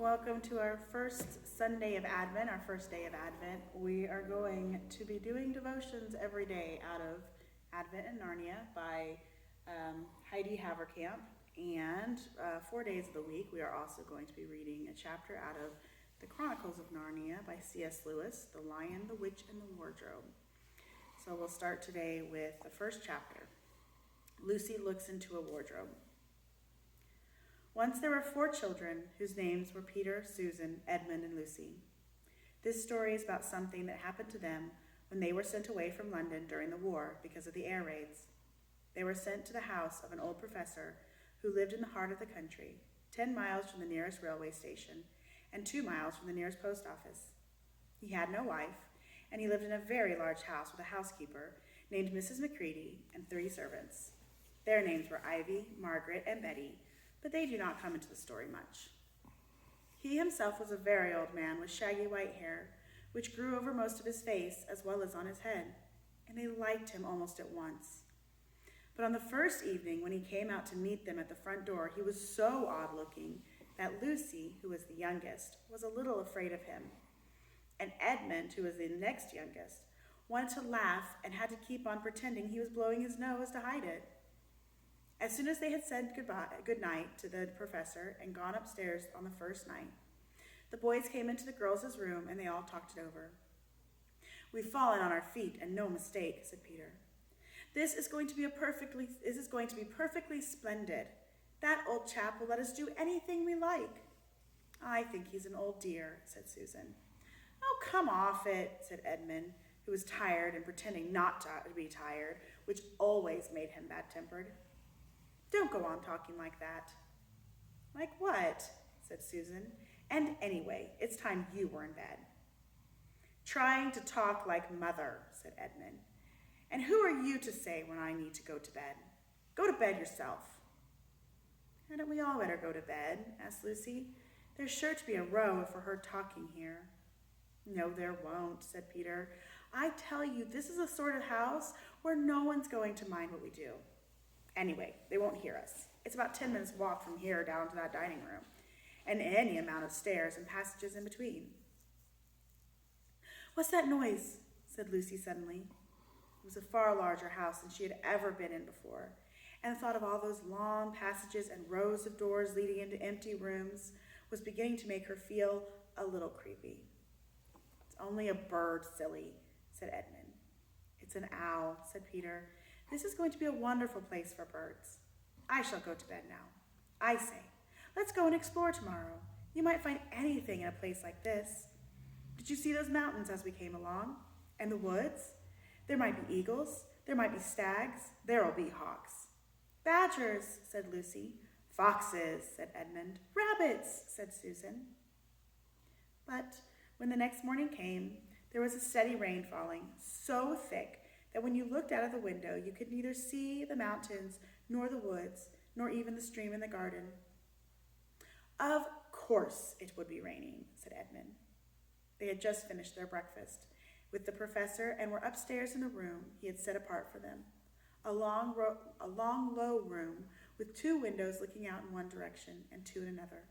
Welcome to our first Sunday of Advent, our first day of Advent. We are going to be doing devotions every day out of Advent in Narnia by Heidi Haverkamp. And 4 days of the week, we are also going to be reading a chapter out of The Chronicles of Narnia by C.S. Lewis, The Lion, the Witch, and the Wardrobe. So we'll start today with the first chapter. Lucy looks into a wardrobe. Once there were 4 children whose names were Peter, Susan, Edmund, and Lucy. This story is about something that happened to them when they were sent away from London during the war because of the air raids. They were sent to the house of an old professor who lived in the heart of the country, 10 miles from the nearest railway station and 2 miles from the nearest post office. He had no wife, and he lived in a very large house with a housekeeper named Mrs. Macready and 3 servants. Their names were Ivy, Margaret, and Betty, but they do not come into the story much. He himself was a very old man with shaggy white hair, which grew over most of his face as well as on his head, and they liked him almost at once. But on the first evening, when he came out to meet them at the front door, he was so odd-looking that Lucy, who was the youngest, was a little afraid of him. And Edmund, who was the next youngest, wanted to laugh and had to keep on pretending he was blowing his nose to hide it. As soon as they had said good night to the professor and gone upstairs on the first night, the boys came into the girls' room and they all talked it over. "We've fallen on our feet, and no mistake," said Peter. This is going to be perfectly splendid. That old chap will let us do anything we like." "I think he's an old dear," said Susan. "Oh, come off it," said Edmund, who was tired and pretending not to be tired, which always made him bad-tempered. "Don't go on talking like that." "Like what?" said Susan. "And anyway, it's time you were in bed." "Trying to talk like mother," said Edmund. "And who are you to say when I need to go to bed? Go to bed yourself." "Hadn't we all better go to bed?" asked Lucy. "There's sure to be a row if we're heard talking here." "No, there won't," said Peter. "I tell you, this is a sort of house where no one's going to mind what we do. Anyway, they won't hear us. It's about 10 minutes walk from here down to that dining room, and any amount of stairs and passages in between." "What's that noise?" said Lucy suddenly. It was a far larger house than she had ever been in before, and the thought of all those long passages and rows of doors leading into empty rooms was beginning to make her feel a little creepy. "It's only a bird, silly," said Edmund. "It's an owl," said Peter. "This is going to be a wonderful place for birds. I shall go to bed now. I say, let's go and explore tomorrow. You might find anything in a place like this. Did you see those mountains as we came along? And the woods? There might be eagles. There might be stags. There'll be hawks." "Badgers," said Lucy. "Foxes," said Edmund. "Rabbits," said Susan. But when the next morning came, there was a steady rain falling, so thick that when you looked out of the window, you could neither see the mountains, nor the woods, nor even the stream in the garden. "Of course it would be raining," said Edmund. They had just finished their breakfast with the professor and were upstairs in a room he had set apart for them, a long, low room with 2 windows looking out in one direction and 2 in another.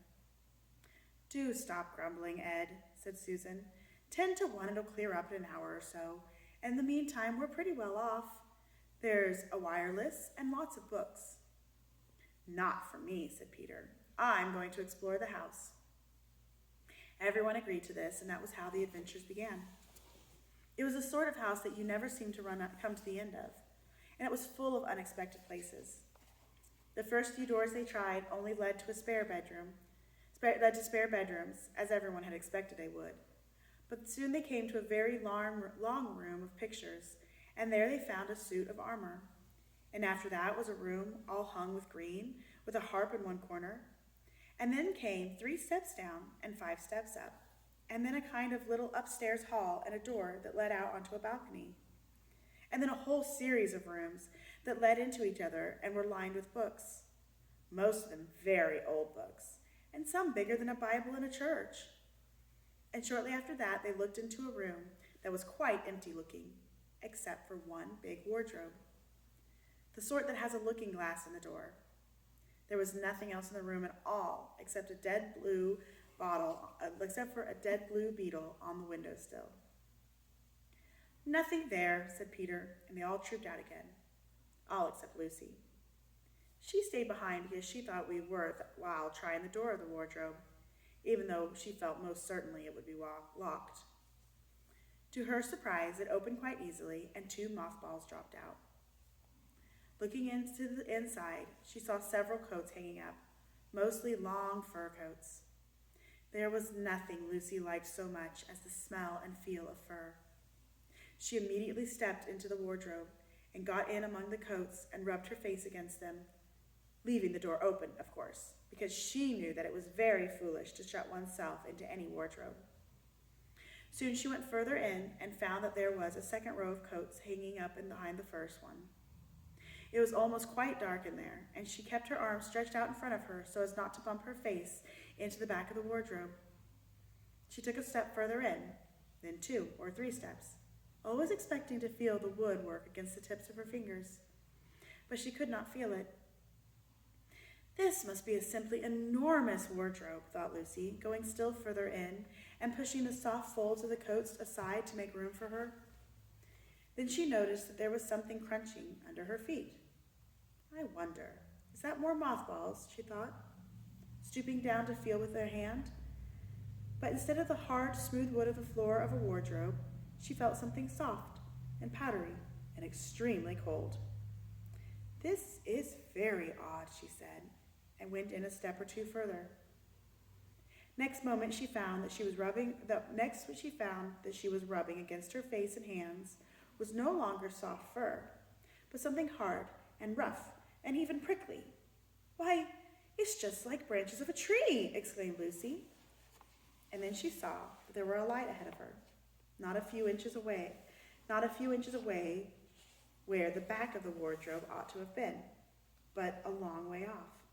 "Do stop grumbling, Ed," said Susan. 10 to 1 it'll clear up in an hour or so. And in the meantime, we're pretty well off. There's a wireless and lots of books." "Not for me," said Peter. "I'm going to explore the house." Everyone agreed to this, and that was how the adventures began. It was the sort of house that you never seemed to come to the end of, and it was full of unexpected places. The first few doors they tried only led to spare bedrooms, as everyone had expected they would. But soon they came to a very long room of pictures, and there they found a suit of armor. And after that was a room all hung with green, with a harp in one corner. And then came 3 steps down and 5 steps up, and then a kind of little upstairs hall and a door that led out onto a balcony. And then a whole series of rooms that led into each other and were lined with books, most of them very old books, and some bigger than a Bible in a church. And shortly after that, they looked into a room that was quite empty-looking, except for one big wardrobe, the sort that has a looking glass in the door. There was nothing else in the room at all except a dead blue except for a dead blue beetle on the windowsill. Nothing there, said Peter, and they all trooped out again. All except Lucy. She stayed behind because she thought we were while trying the door of the wardrobe, even though she felt most certainly it would be locked. To her surprise, it opened quite easily, and 2 mothballs dropped out. Looking into the inside, she saw several coats hanging up, mostly long fur coats. There was nothing Lucy liked so much as the smell and feel of fur. She immediately stepped into the wardrobe and got in among the coats and rubbed her face against them, leaving the door open, of course, because she knew that it was very foolish to shut oneself into any wardrobe. Soon she went further in and found that there was a second row of coats hanging up behind the first one. It was almost quite dark in there, and she kept her arms stretched out in front of her so as not to bump her face into the back of the wardrobe. She took a step further in, then 2 or 3 steps, always expecting to feel the wood work against the tips of her fingers. But she could not feel it. This must be a simply enormous wardrobe, thought Lucy, going still further in and pushing the soft folds of the coats aside to make room for her. Then she noticed that there was something crunching under her feet. I wonder, is that more mothballs, she thought, stooping down to feel with her hand. But instead of the hard, smooth wood of the floor of a wardrobe, she felt something soft and powdery and extremely cold. This is very odd, she said, and went in a step or 2 further. Next she found that she was rubbing against her face and hands was no longer soft fur, but something hard and rough and even prickly. Why, it's just like branches of a tree, exclaimed Lucy. And then she saw that there were a light ahead of her, not a few inches away where the back of the wardrobe ought to have been, but a long way off.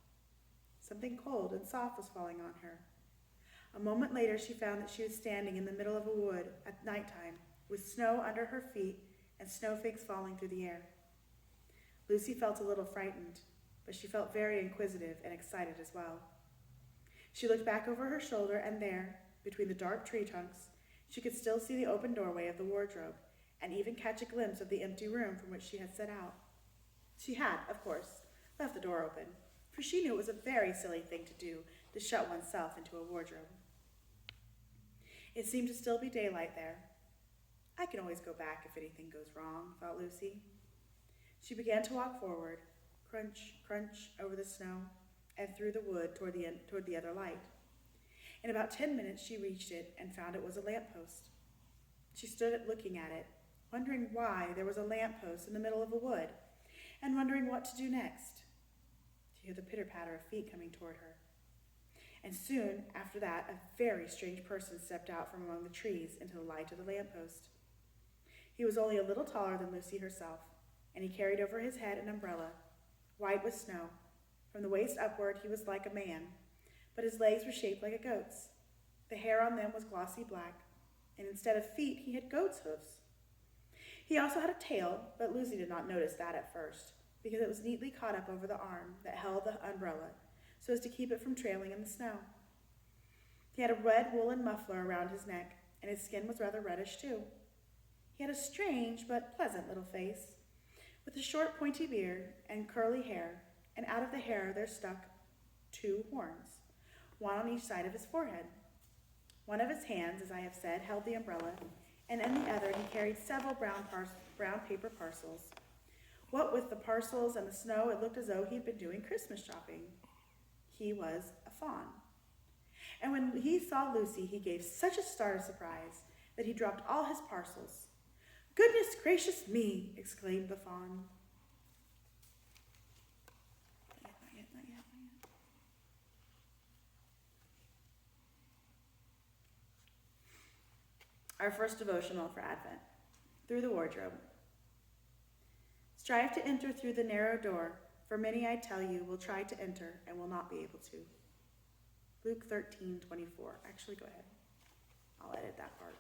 Something cold and soft was falling on her. A moment later, she found that she was standing in the middle of a wood at nighttime, with snow under her feet and snowflakes falling through the air. Lucy felt a little frightened, but she felt very inquisitive and excited as well. She looked back over her shoulder, and there, between the dark tree trunks, she could still see the open doorway of the wardrobe, and even catch a glimpse of the empty room from which she had set out. She had, of course, left the door open, for she knew it was a very silly thing to do to shut oneself into a wardrobe. It seemed to still be daylight there. I can always go back if anything goes wrong, thought Lucy. She began to walk forward, crunch, crunch, over the snow, and through the wood toward the other light. In about 10 minutes she reached it and found it was a lamppost. She stood looking at it, wondering why there was a lamppost in the middle of a wood, and wondering what to do next. She heard the pitter-patter of feet coming toward her. And soon after that, a very strange person stepped out from among the trees into the light of the lamppost. He was only a little taller than Lucy herself, and he carried over his head an umbrella, white with snow. From the waist upward he was like a man, but his legs were shaped like a goat's. The hair on them was glossy black, and instead of feet he had goat's hoofs. He also had a tail, but Lucy did not notice that at first, because it was neatly caught up over the arm that held the umbrella, so as to keep it from trailing in the snow. He had a red woolen muffler around his neck, and his skin was rather reddish too. He had a strange but pleasant little face, with a short pointy beard and curly hair, and out of the hair there stuck 2 horns, one on each side of his forehead. One of his hands, as I have said, held the umbrella, and in the other he carried several brown paper parcels. What with the parcels and the snow, it looked as though he had been doing Christmas shopping. He was a fawn. And when he saw Lucy, he gave such a start of surprise that he dropped all his parcels. "Goodness gracious me!" exclaimed the fawn. Not yet. Our first devotional for Advent, through the wardrobe. Strive to enter through the narrow door, for many, I tell you, will try to enter and will not be able to. Luke 13:24. Actually, go ahead. I'll edit that part.